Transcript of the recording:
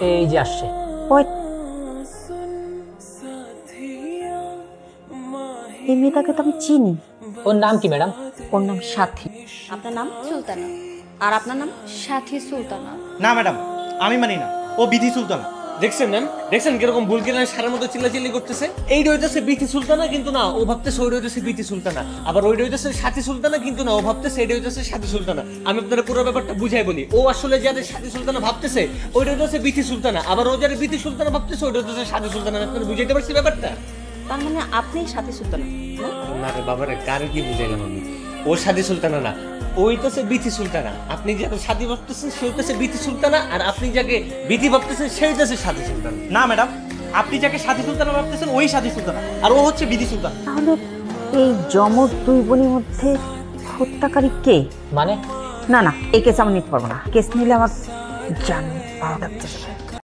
এই যে আসছে। ওই এই মেয়েটাকে তো আমি চিনি। ওর নাম কি ম্যাডাম? ওর নাম সাথী। আপনার নাম সুলতানা, আর আপনার নাম সাথী সুলতানা। না ম্যাডাম, আমি মানি না, ও বিধি সুলতানা। দেখছেন ম্যাম, দেখছেন কিরকম ভুল কিনা সারের মতো চিল্লাচিল্লি করতেছে। এইটা হইতেছে বিথি সুলতানা, কিন্তু না ও ভাবতেছে ওইটা হইতেছে বিথি সুলতানা। আবার ওইটা হইতেছে সাথী সুলতানা, কিন্তু না ও ভাবতেছে এটা হইতেছে সাথী সুলতানা। আমি আপনারা পুরো ব্যাপারটা বুঝাই বলি। ও আসলে যাদের সাথী সুলতানা ভাবতেছে ওইটা হইতেছে বিথি সুলতানা, আবার ও যাদের বিথি সুলতানা ভাবতেছে ওইটা হইতেছে সাথী সুলতানা। আপনারা বুঝাইতে পারছি ব্যাপারটা? তার মানে আপনি সাথী সুলতানা না? না রে বাবারে, কারে কি বুঝাইলাম আমি? ও সাথী সুলতানা না, ওইটাছে বিথি সুলতানা। আপনি যাকে সাথী ভাবতেছেন সে হইতেছে বিথি সুলতানা, আর আপনি যাকে বিথি ভাবতেছেন সে হইতেছে সাথী সুলতানা। না ম্যাডাম, আপনি যাকে সাথী সুলতানা ভাবতেছেন ওই সাথী সুলতানা, আর ও হচ্ছে বিধি সুলতানা। তাহলে এই যমজ দুই বোনের মধ্যে হত্যাকারী কে? মানে না না, এই কেস আমি নিতে পারবো না। কেস নিলে আমার জান পাওয়া যাচ্ছে।